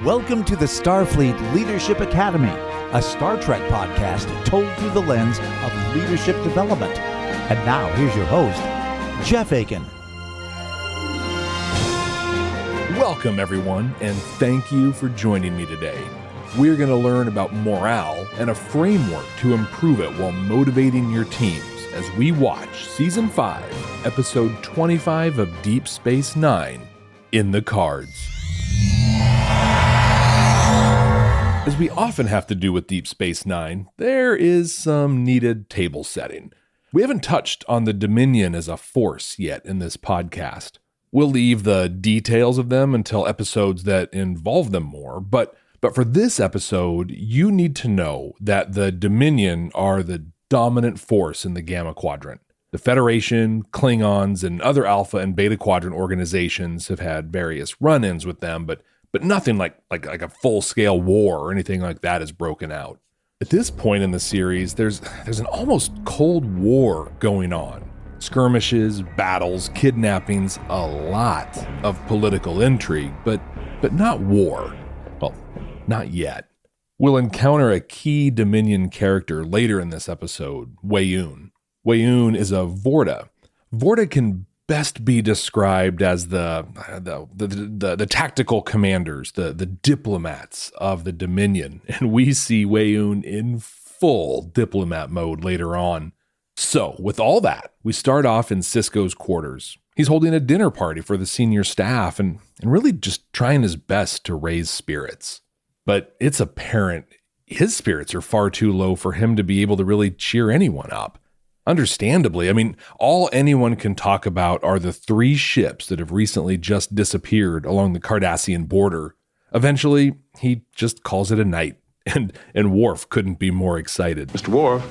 Welcome to the Starfleet Leadership Academy, a Star Trek podcast told through the lens of leadership development. And now, here's your host, Jeff Akin. Welcome, everyone, and thank you for joining me today. We're going to learn about morale and a framework to improve it while motivating your teams as we watch Season 5, Episode 25 of Deep Space Nine, In the Cards. As we often have to do with Deep Space Nine, there is some needed table setting. We haven't touched on the Dominion as a force yet in this podcast. We'll leave the details of them until episodes that involve them more, but for this episode, you need to know that the Dominion are the dominant force in the Gamma Quadrant. The Federation, Klingons, and other Alpha and Beta Quadrant organizations have had various run-ins with them, but nothing like a full-scale war or anything like that has broken out. At this point in the series, there's an almost Cold War going on. Skirmishes, battles, kidnappings, a lot of political intrigue, but not war. Well, not yet. We'll encounter a key Dominion character later in this episode, Weyoun. Weyoun is a Vorta. Vorta can best be described as the tactical commanders, the diplomats of the Dominion, and we see Weyoun in full diplomat mode later on. So, with all that, we start off in Sisko's quarters. He's holding a dinner party for the senior staff and really just trying his best to raise spirits. But it's apparent his spirits are far too low for him to be able to really cheer anyone up. Understandably, I mean, all anyone can talk about are the 3 ships that have recently just disappeared along the Cardassian border. Eventually, he just calls it a night, and Worf couldn't be more excited. Mr. Worf,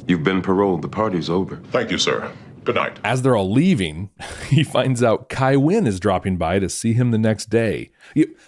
you've been paroled. The party's over. Thank you, sir. Good night. As they're all leaving, he finds out Kai Wynn is dropping by to see him the next day.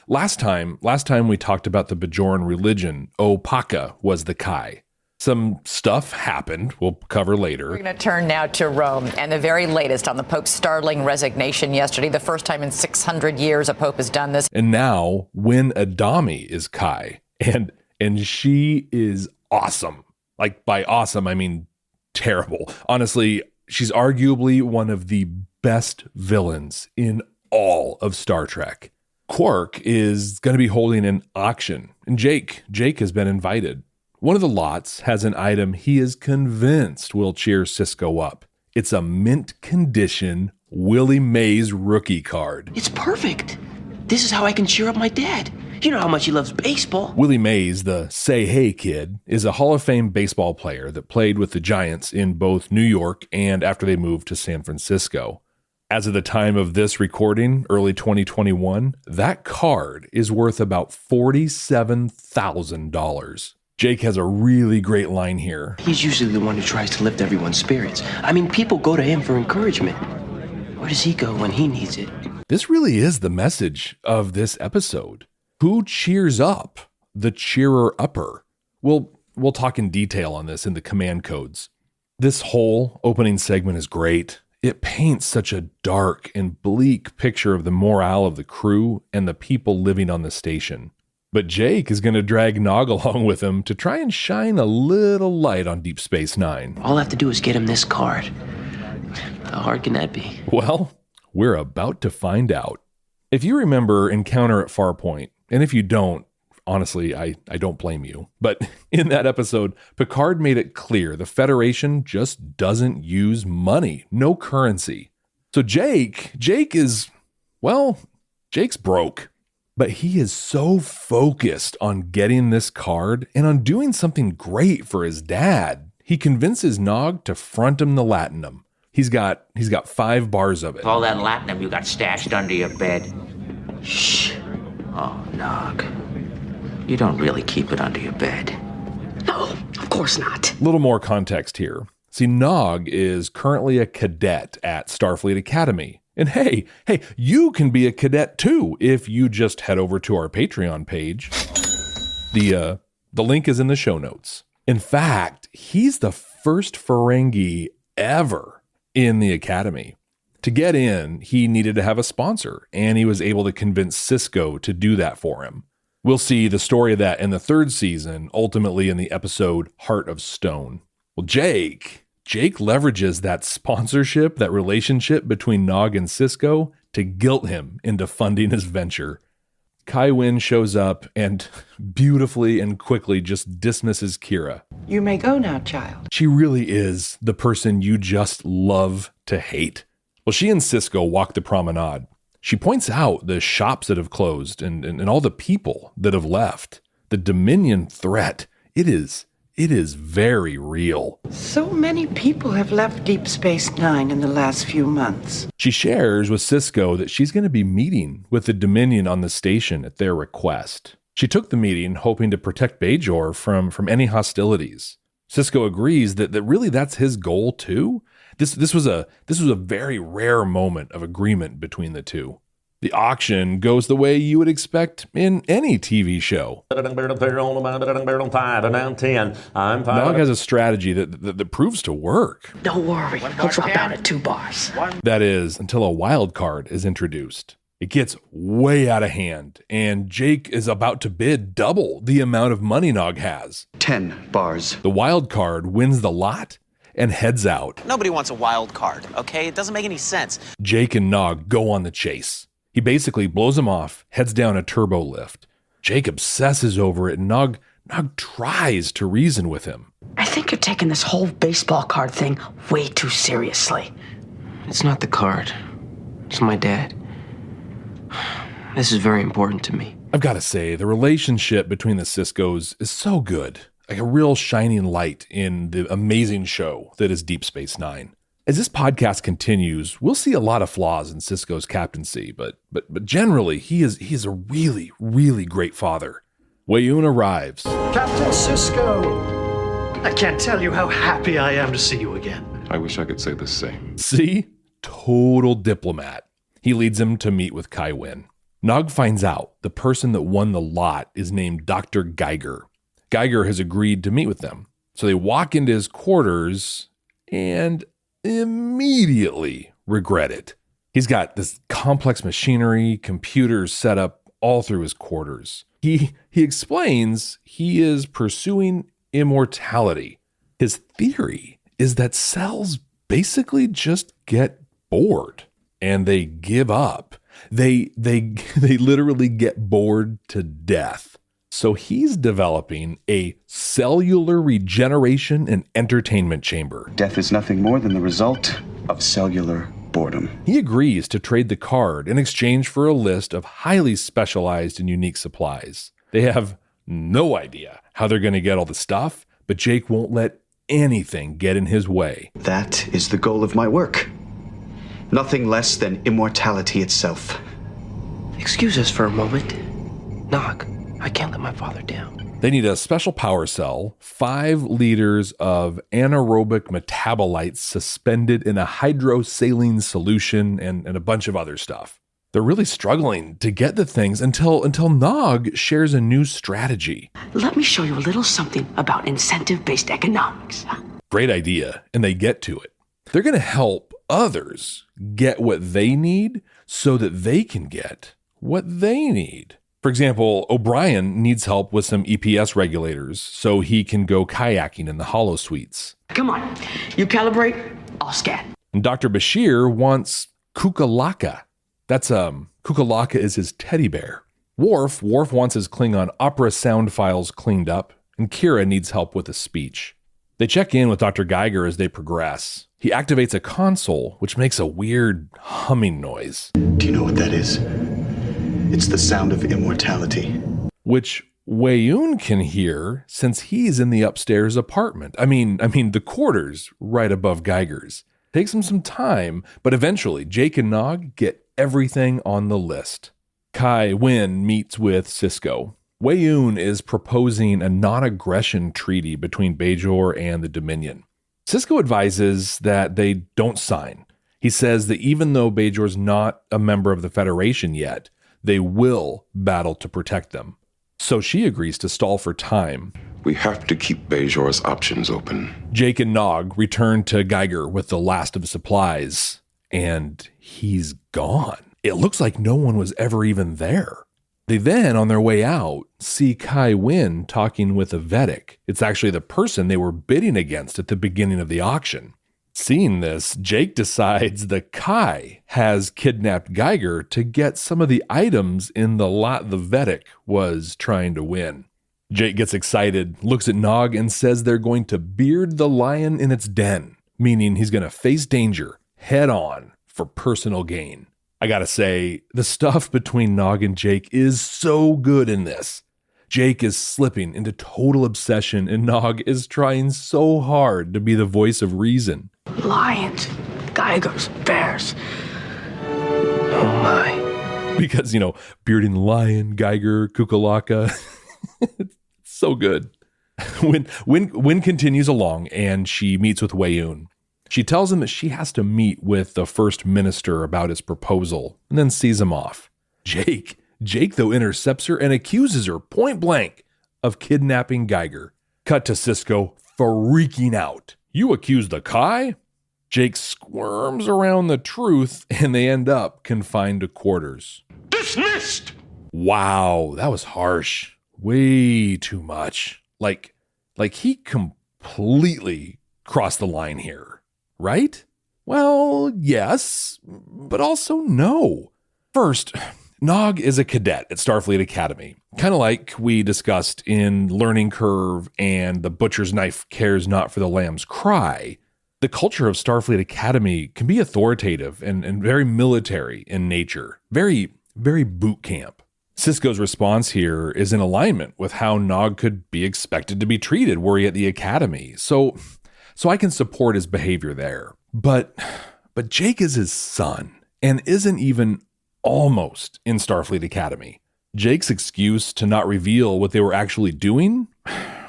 Last time we talked about the Bajoran religion, Opaka was the Kai. Some stuff happened we'll cover later. We're going to turn now to Rome and the very latest on the Pope's startling resignation yesterday. The first time in 600 years a Pope has done this. And now Wynn Adami is Kai, and she is awesome. Like, by awesome, I mean terrible. Honestly, she's arguably one of the best villains in all of Star Trek. Quark is going to be holding an auction, and Jake has been invited. One of the lots has an item he is convinced will cheer Sisko up. It's a mint condition Willie Mays rookie card. It's perfect. This is how I can cheer up my dad. You know how much he loves baseball. Willie Mays, the Say Hey kid, is a Hall of Fame baseball player that played with the Giants in both New York and after they moved to San Francisco. As of the time of this recording, early 2021, that card is worth about $47,000. Jake has a really great line here. He's usually the one who tries to lift everyone's spirits. I mean, people go to him for encouragement. Where does he go when he needs it? This really is the message of this episode. Who cheers up the cheerer-upper? We'll talk in detail on this in the command codes. This whole opening segment is great. It paints such a dark and bleak picture of the morale of the crew and the people living on the station. But Jake is going to drag Nog along with him to try and shine a little light on Deep Space Nine. All I have to do is get him this card. How hard can that be? Well, we're about to find out. If you remember Encounter at Farpoint, and if you don't, honestly, I don't blame you. But in that episode, Picard made it clear the Federation just doesn't use money, no currency. So Jake's broke. But he is so focused on getting this card and on doing something great for his dad. He convinces Nog to front him the latinum. He's got 5 bars of it. All that latinum you got stashed under your bed. Shh. Oh, Nog. You don't really keep it under your bed. No, of course not. Little more context here. See, Nog is currently a cadet at Starfleet Academy. And hey, you can be a cadet too if you just head over to our Patreon page. The link is in the show notes. In fact, he's the first Ferengi ever in the Academy. To get in, he needed to have a sponsor, and he was able to convince Sisko to do that for him. We'll see the story of that in the third season, ultimately in the episode Heart of Stone. Well, Jake leverages that sponsorship, that relationship between Nog and Sisko to guilt him into funding his venture. Kai Wynn shows up and beautifully and quickly just dismisses Kira. You may go now, child. She really is the person you just love to hate. Well, she and Sisko walk the promenade. She points out the shops that have closed and all the people that have left. The Dominion threat, it is very real. So many people have left Deep Space Nine in the last few months. She shares with Sisko that she's going to be meeting with the Dominion on the station at their request. She took the meeting hoping to protect Bajor from any hostilities. Sisko agrees that really that's his goal too. This was a very rare moment of agreement between the two. The auction goes the way you would expect in any TV show. Nog has a strategy that proves to work. Don't worry, he'll drop out at 2 bars. That is, until a wild card is introduced. It gets way out of hand, and Jake is about to bid double the amount of money Nog has. 10 bars. The wild card wins the lot and heads out. Nobody wants a wild card, okay? It doesn't make any sense. Jake and Nog go on the chase. He basically blows him off, heads down a turbo lift. Jake obsesses over it, and Nog tries to reason with him. I think you're taking this whole baseball card thing way too seriously. It's not the card. It's my dad. This is very important to me. I've got to say, the relationship between the Siskos is so good. Like a real shining light in the amazing show that is Deep Space Nine. As this podcast continues, we'll see a lot of flaws in Sisko's captaincy, but generally, he is a really, really great father. Weyoun arrives. Captain Sisko! I can't tell you how happy I am to see you again. I wish I could say the same. See? Total diplomat. He leads him to meet with Kai Wynn. Nog finds out the person that won the lot is named Dr. Geiger. Geiger has agreed to meet with them. So they walk into his quarters and immediately regret it. He's got this complex machinery, computers set up all through his quarters. He explains he is pursuing immortality. His theory is that cells basically just get bored and they give up. They literally get bored to death. So he's developing a cellular regeneration and entertainment chamber. Death is nothing more than the result of cellular boredom. He agrees to trade the card in exchange for a list of highly specialized and unique supplies. They have no idea how they're going to get all the stuff, but Jake won't let anything get in his way. That is the goal of my work. Nothing less than immortality itself. Excuse us for a moment. Nog, I can't let my father down. They need a special power cell, 5 liters of anaerobic metabolites suspended in a hydrosaline solution, and a bunch of other stuff. They're really struggling to get the things until Nog shares a new strategy. Let me show you a little something about incentive-based economics. Great idea, and they get to it. They're going to help others get what they need so that they can get what they need. For example, O'Brien needs help with some EPS regulators so he can go kayaking in the Hollow Suites. Come on, you calibrate, I'll scan. And Dr. Bashir wants Kukalaka. Kukalaka is his teddy bear. Worf wants his Klingon opera sound files cleaned up, and Kira needs help with a speech. They check in with Dr. Geiger as they progress. He activates a console, which makes a weird humming noise. Do you know what that is? It's the sound of immortality. Which Weyoun can hear since he's in the upstairs apartment. I mean the quarters right above Geiger's. Takes him some time, but eventually Jake and Nog get everything on the list. Kai Wynn meets with Sisko. Weyoun is proposing a non-aggression treaty between Bajor and the Dominion. Sisko advises that they don't sign. He says that even though Bajor's not a member of the Federation yet, they will battle to protect them. So she agrees to stall for time. We have to keep Bajor's options open. Jake and Nog return to Geiger with the last of the supplies, and he's gone. It looks like no one was ever even there. They then, on their way out, see Kai Wynn talking with a Vedic. It's actually the person they were bidding against at the beginning of the auction. Seeing this, Jake decides that Kai has kidnapped Geiger to get some of the items in the lot the Vedic was trying to win. Jake gets excited, looks at Nog, and says they're going to beard the lion in its den, meaning he's going to face danger head on for personal gain. I gotta say, the stuff between Nog and Jake is so good in this. Jake is slipping into total obsession, and Nog is trying so hard to be the voice of reason. Lions, Geigers, bears. Oh my. Because, bearding lion, Geiger, Kukulaka. It's so good. Wynn continues along, and she meets with Wei-Un. She tells him that she has to meet with the first minister about his proposal, and then sees him off. Jake, though, intercepts her and accuses her point blank of kidnapping Geiger. Cut to Sisko freaking out. You accuse the Kai? Jake squirms around the truth, and they end up confined to quarters. Dismissed! Wow, that was harsh. Way too much. Like he completely crossed the line here. Right? Well, yes, but also no. First, Nog is a cadet at Starfleet Academy, kind of like we discussed in Learning Curve and The Butcher's Knife Cares Not for the Lamb's Cry. The culture of Starfleet Academy can be authoritative and very military in nature, very, very boot camp. Sisko's response here is in alignment with how Nog could be expected to be treated were he at the Academy. So I can support his behavior there. But Jake is his son and isn't even almost in Starfleet Academy. Jake's excuse to not reveal what they were actually doing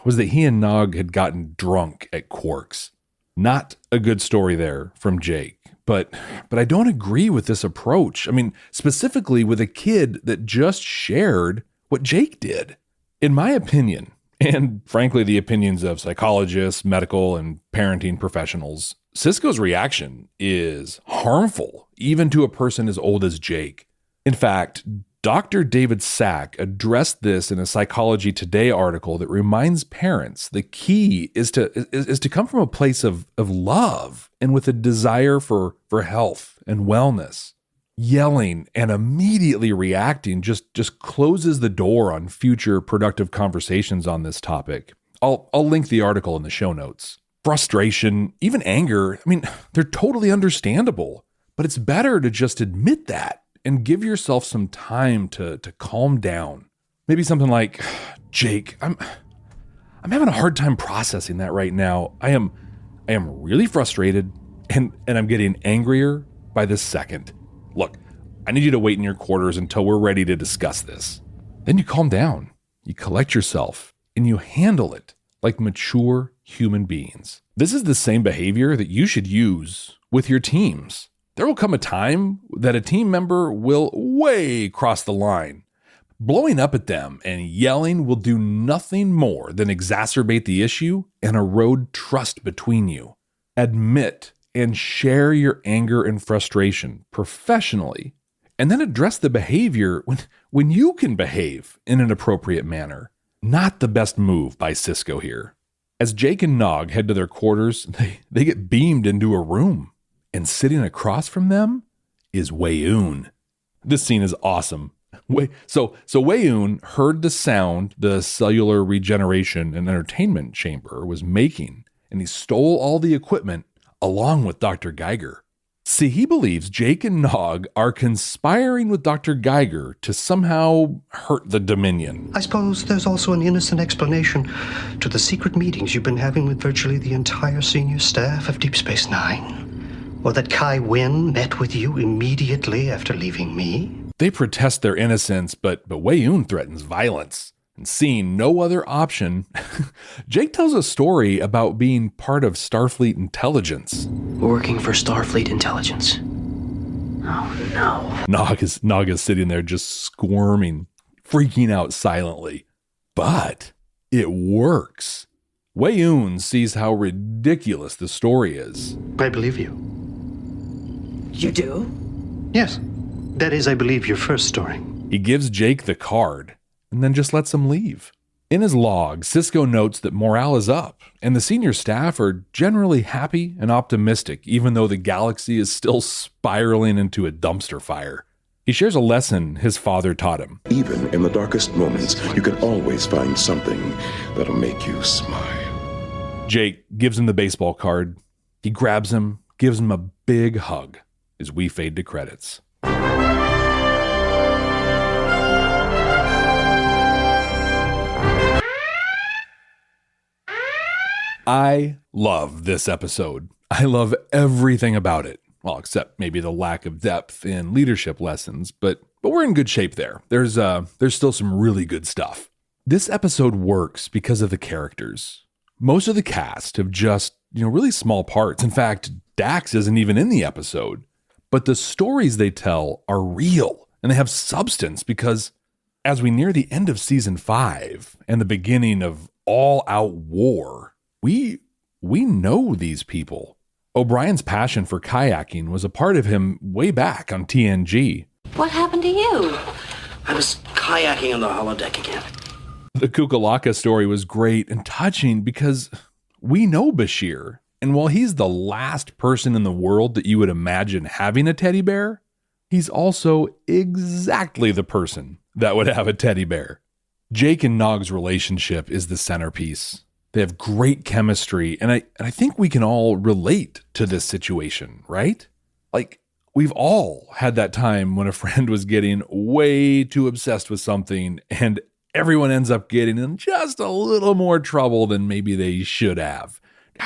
was that he and Nog had gotten drunk at Quark's. Not a good story there from Jake. But I don't agree with this approach. I mean, specifically with a kid that just shared what Jake did. In my opinion, and frankly, the opinions of psychologists, medical, and parenting professionals, Sisko's reaction is harmful, even to a person as old as Jake. In fact, Dr. David Sack addressed this in a Psychology Today article that reminds parents the key is to come from a place of love and with a desire for health and wellness. Yelling and immediately reacting just closes the door on future productive conversations on this topic. I'll link the article in the show notes. Frustration, even anger, they're totally understandable, but it's better to just admit that and give yourself some time to calm down. Maybe something like, Jake, I'm having a hard time processing that right now. I am really frustrated and I'm getting angrier by the second. Look, I need you to wait in your quarters until we're ready to discuss this. Then you calm down, you collect yourself, and you handle it like mature human beings. This is the same behavior that you should use with your teams. There will come a time that a team member will way cross the line. Blowing up at them and yelling will do nothing more than exacerbate the issue and erode trust between you. Admit and share your anger and frustration professionally, and then address the behavior when you can behave in an appropriate manner. Not the best move by Sisko here. As Jake and Nog head to their quarters, they get beamed into a room, and sitting across from them is Wei-Un. This scene is awesome. So Wei-Un heard the sound the cellular regeneration and entertainment chamber was making, and he stole all the equipment along with Dr. Geiger. See, he believes Jake and Nog are conspiring with Dr. Geiger to somehow hurt the Dominion. I suppose there's also an innocent explanation to the secret meetings you've been having with virtually the entire senior staff of Deep Space Nine. Or that Kai Wynn met with you immediately after leaving me. They protest their innocence, but Wei-Un threatens violence. And seeing no other option, Jake tells a story about being part of Starfleet intelligence. Working for Starfleet intelligence. Oh no. Nog is sitting there just squirming, freaking out silently. But it works. Wei-Un sees how ridiculous the story is. I believe you. You do? Yes. That is, I believe your first story. He gives Jake the card and then just lets him leave. In his log, Sisko notes that morale is up and the senior staff are generally happy and optimistic, even though the galaxy is still spiraling into a dumpster fire. He shares a lesson his father taught him. Even in the darkest moments, you can always find something that'll make you smile. Jake gives him the baseball card. He grabs him, gives him a big hug as we fade to credits. I love this episode. I love everything about it. Well, except maybe the lack of depth in leadership lessons, but we're in good shape there. There's still some really good stuff. This episode works because of the characters. Most of the cast have just, really small parts. In fact, Dax isn't even in the episode. But the stories they tell are real and they have substance because as we near the end of season 5 and the beginning of all-out war, we know these people. O'Brien's passion for kayaking was a part of him way back on TNG. What happened to you? I was kayaking on the holodeck again. The Kukulaka story was great and touching because we know Bashir. And while he's the last person in the world that you would imagine having a teddy bear, he's also exactly the person that would have a teddy bear. Jake and Nog's relationship is the centerpiece. They have great chemistry, and I think we can all relate to this situation, right? Like, we've all had that time when a friend was getting way too obsessed with something, and everyone ends up getting in just a little more trouble than maybe they should have.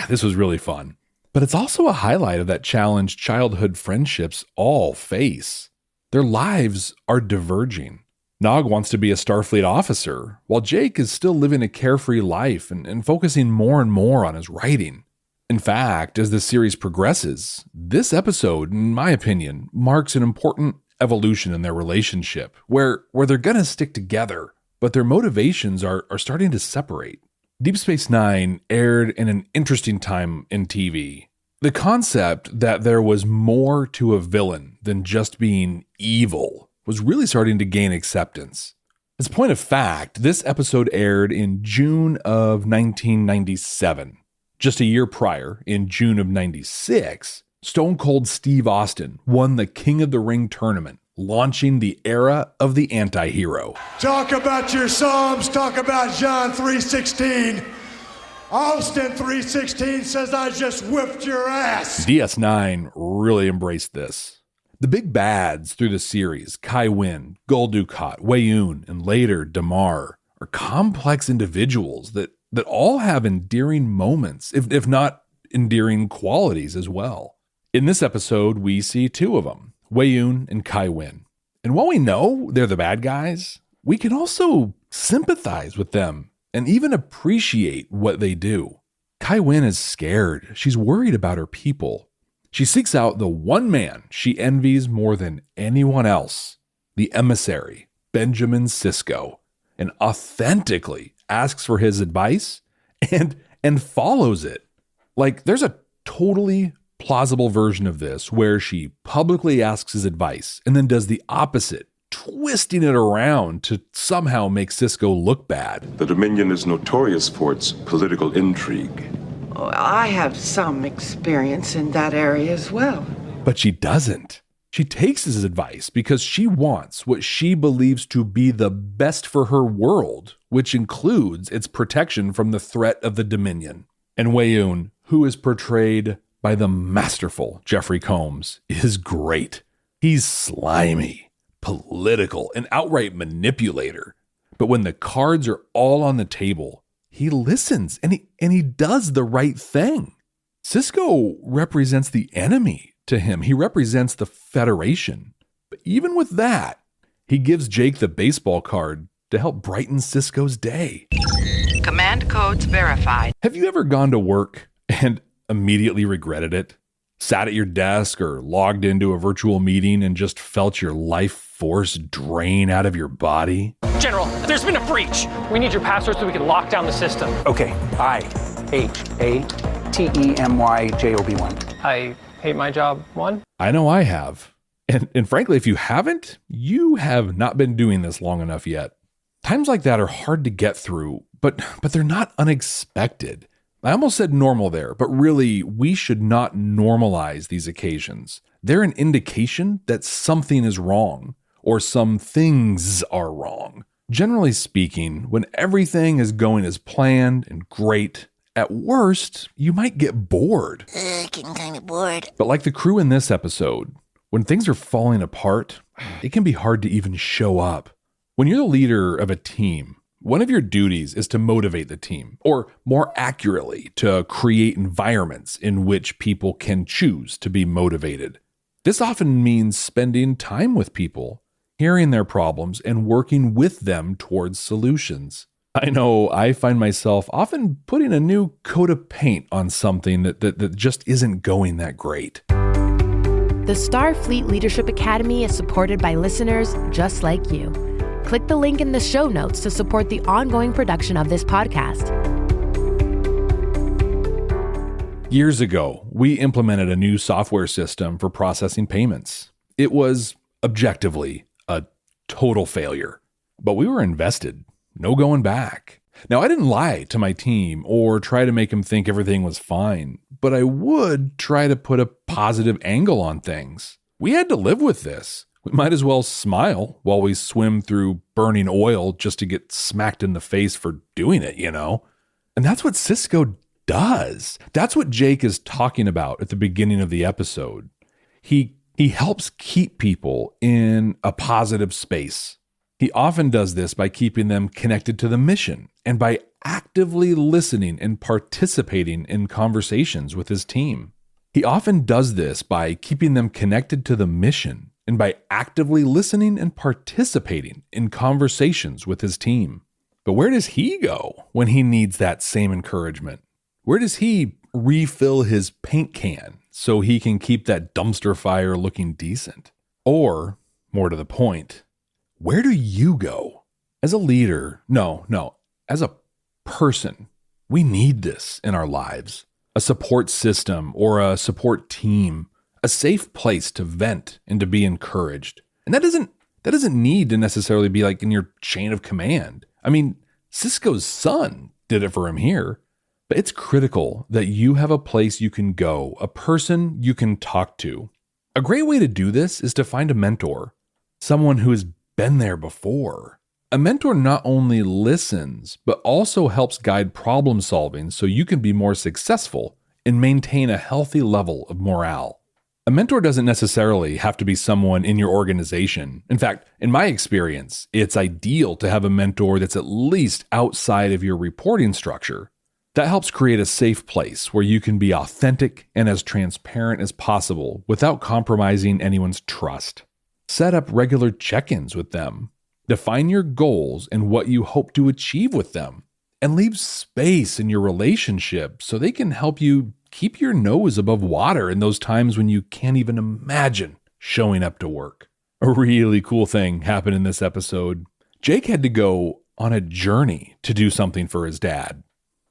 This was really fun. But it's also a highlight of that challenge childhood friendships all face. Their lives are diverging. Nog wants to be a Starfleet officer, while Jake is still living a carefree life and focusing more and more on his writing. In fact, as the series progresses, this episode, in my opinion, marks an important evolution in their relationship, where they're going to stick together, but their motivations are starting to separate. Deep Space Nine aired in an interesting time in TV. The concept that there was more to a villain than just being evil was really starting to gain acceptance. As a point of fact, this episode aired in June of 1997. Just a year prior, in June of 96, Stone Cold Steve Austin won the King of the Ring tournament, launching the era of the anti-hero. Talk about your Psalms, talk about John 3:16. Austin 3:16 says I just whipped your ass. DS9 really embraced this. The big bads through the series, Kai Wynn, Gul Dukat, Weyoun, and later Damar, are complex individuals that all have endearing moments, if not endearing qualities as well. In this episode, we see two of them, Weyoun and Kai Wynn. And while we know they're the bad guys, we can also sympathize with them and even appreciate what they do. Kai Wynn is scared. She's worried about her people. She seeks out the one man she envies more than anyone else, the emissary, Benjamin Sisko, and authentically asks for his advice and follows it. Like, there's a totally plausible version of this where she publicly asks his advice and then does the opposite, twisting it around to somehow make Sisko look bad. The Dominion is notorious for its political intrigue. I have some experience in that area as well. But she doesn't. She takes his advice because she wants what she believes to be the best for her world, which includes its protection from the threat of the Dominion. And Weyoun, who is portrayed by the masterful Jeffrey Combs, is great. He's slimy, political, an outright manipulator. But when the cards are all on the table, he listens and he does the right thing. Sisko represents the enemy to him. He represents the Federation. But even with that, he gives Jake the baseball card to help brighten Sisko's day. Command codes verified. Have you ever gone to work and immediately regretted it? Sat at your desk or logged into a virtual meeting and just felt your life force drain out of your body? General, there's been a breach. We need your password so we can lock down the system. Okay, IHATEMYJOB1. I hate my job, one? I know I have. And frankly, if you haven't, you have not been doing this long enough yet. Times like that are hard to get through, but they're not unexpected. I almost said normal there, but really, we should not normalize these occasions. They're an indication that something is wrong, or some things are wrong. Generally speaking, when everything is going as planned and great, at worst, you might get bored. Getting kind of bored. But like the crew in this episode, when things are falling apart, it can be hard to even show up. When you're the leader of a team, one of your duties is to motivate the team, or more accurately, to create environments in which people can choose to be motivated. This often means spending time with people, hearing their problems, and working with them towards solutions. I know I find myself often putting a new coat of paint on something that just isn't going that great. The Starfleet Leadership Academy is supported by listeners just like you. Click the link in the show notes to support the ongoing production of this podcast. Years ago, we implemented a new software system for processing payments. It was objectively a total failure, but we were invested. No going back. Now, I didn't lie to my team or try to make them think everything was fine, but I would try to put a positive angle on things. We had to live with this. We might as well smile while we swim through burning oil just to get smacked in the face for doing it, you know? And that's what Sisko does. That's what Jake is talking about at the beginning of the episode. He helps keep people in a positive space. He often does this by keeping them connected to the mission and by actively listening and participating in conversations with his team. He often does this by keeping them connected to the mission and by actively listening and participating in conversations with his team. But where does he go when he needs that same encouragement? Where does he refill his paint can so he can keep that dumpster fire looking decent? Or, more to the point, where do you go? As a leader, as a person, we need this in our lives. A support system or a support team, a safe place to vent and to be encouraged. And that doesn't need to necessarily be like in your chain of command. I mean, Sisko's son did it for him here. But it's critical that you have a place you can go, a person you can talk to. A great way to do this is to find a mentor, someone who has been there before. A mentor not only listens, but also helps guide problem solving so you can be more successful and maintain a healthy level of morale. A mentor doesn't necessarily have to be someone in your organization. In fact, in my experience, it's ideal to have a mentor that's at least outside of your reporting structure. That helps create a safe place where you can be authentic and as transparent as possible without compromising anyone's trust. Set up regular check-ins with them. Define your goals and what you hope to achieve with them. And leave space in your relationship so they can help you keep your nose above water in those times when you can't even imagine showing up to work. A really cool thing happened in this episode. Jake had to go on a journey to do something for his dad.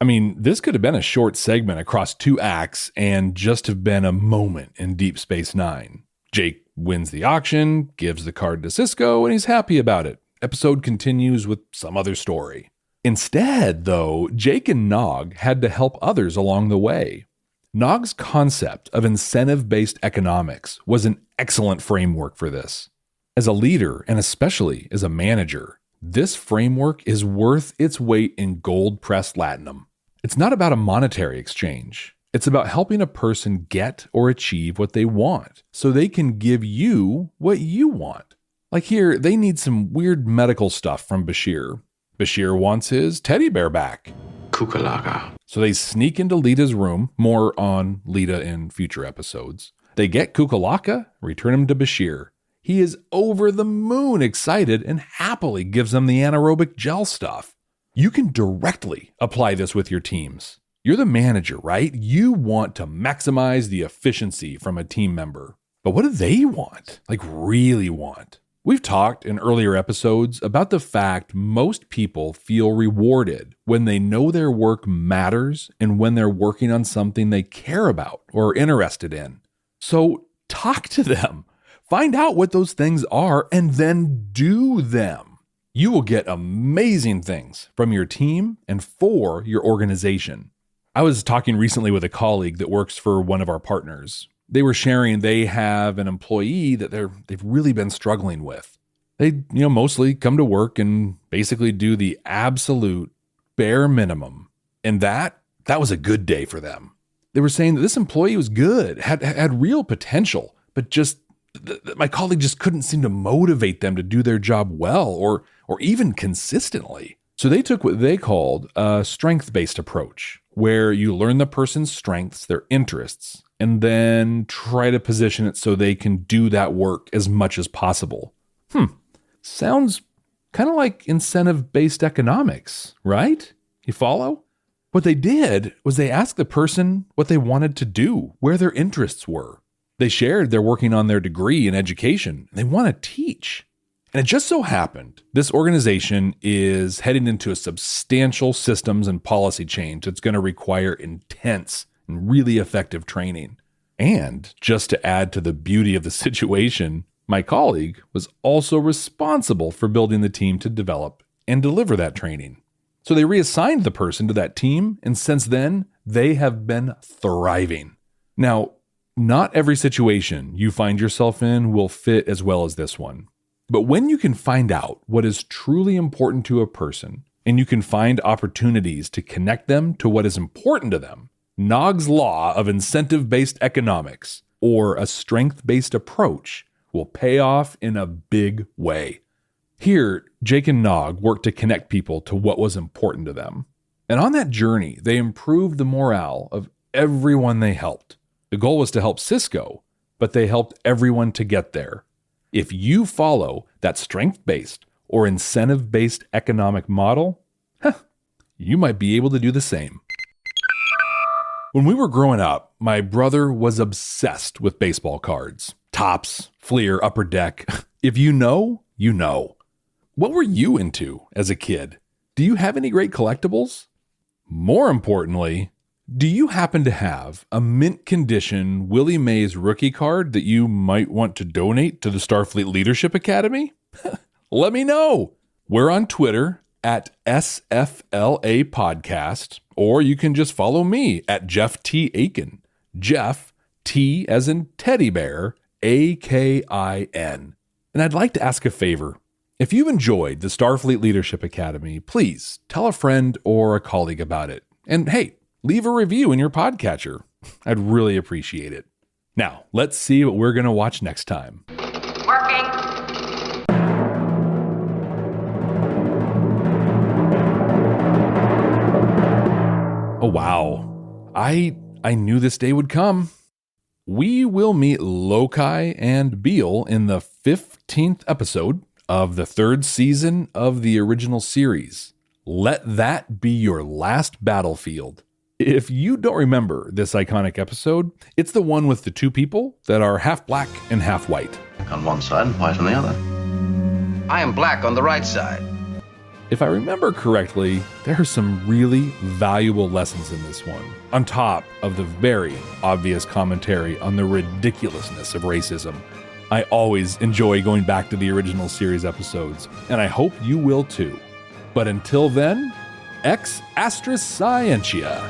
I mean, this could have been a short segment across 2 acts and just have been a moment in Deep Space Nine. Jake wins the auction, gives the card to Sisko, and he's happy about it. Episode continues with some other story. Instead, though, Jake and Nog had to help others along the way. Nog's concept of incentive-based economics was an excellent framework for this. As a leader, and especially as a manager, this framework is worth its weight in gold-pressed latinum. It's not about a monetary exchange. It's about helping a person get or achieve what they want so they can give you what you want. Like here, they need some weird medical stuff from Bashir. Bashir wants his teddy bear back. Kukalaka. So they sneak into Lita's room, more on Lita in future episodes. They get Kukalaka, return him to Bashir. He is over the moon excited and happily gives them the anaerobic gel stuff. You can directly apply this with your teams. You're the manager, right? You want to maximize the efficiency from a team member. But what do they want? Like really want? We've talked in earlier episodes about the fact most people feel rewarded when they know their work matters and when they're working on something they care about or are interested in. So talk to them. Find out what those things are and then do them. You will get amazing things from your team and for your organization. I was talking recently with a colleague that works for one of our partners. They were sharing they have an employee that they've really been struggling with. They, mostly come to work and basically do the absolute bare minimum. And that was a good day for them. They were saying that this employee was good, had real potential, but just my colleague just couldn't seem to motivate them to do their job well or even consistently. So they took what they called a strength-based approach, where you learn the person's strengths, their interests, and then try to position it so they can do that work as much as possible. Sounds kind of like incentive-based economics, right? You follow? What they did was they asked the person what they wanted to do, where their interests were. They shared they're working on their degree in education. They want to teach. And it just so happened this organization is heading into a substantial systems and policy change that's going to require intense and really effective training. And just to add to the beauty of the situation, my colleague was also responsible for building the team to develop and deliver that training. So they reassigned the person to that team, and since then, they have been thriving. Now, not every situation you find yourself in will fit as well as this one. But when you can find out what is truly important to a person, and you can find opportunities to connect them to what is important to them, Nogg's law of incentive-based economics, or a strength-based approach, will pay off in a big way. Here, Jake and Nog worked to connect people to what was important to them. And on that journey, they improved the morale of everyone they helped. The goal was to help Sisko, but they helped everyone to get there. If you follow that strength-based or incentive-based economic model, you might be able to do the same. When we were growing up, my brother was obsessed with baseball cards. Tops, Fleer, Upper Deck. If you know, you know. What were you into as a kid? Do you have any great collectibles? More importantly, do you happen to have a mint condition Willie Mays rookie card that you might want to donate to the Starfleet Leadership Academy? Let me know. We're on Twitter at SFLA Podcast, or you can just follow me at Jeff T. Akin. Jeff, T as in teddy bear, A-K-I-N. And I'd like to ask a favor. If you've enjoyed the Starfleet Leadership Academy, please tell a friend or a colleague about it. And hey, leave a review in your podcatcher. I'd really appreciate it. Now, let's see what we're going to watch next time. Working. Oh, wow. I knew this day would come. We will meet Lokai and Beale in the 15th episode of the third season of the original series. Let that be your last battlefield. If you don't remember this iconic episode, it's the one with the two people that are half black and half white. On one side and white on the other. I am black on the right side. If I remember correctly, there are some really valuable lessons in this one, on top of the very obvious commentary on the ridiculousness of racism. I always enjoy going back to the original series episodes, and I hope you will too. But until then, ex astra scientia.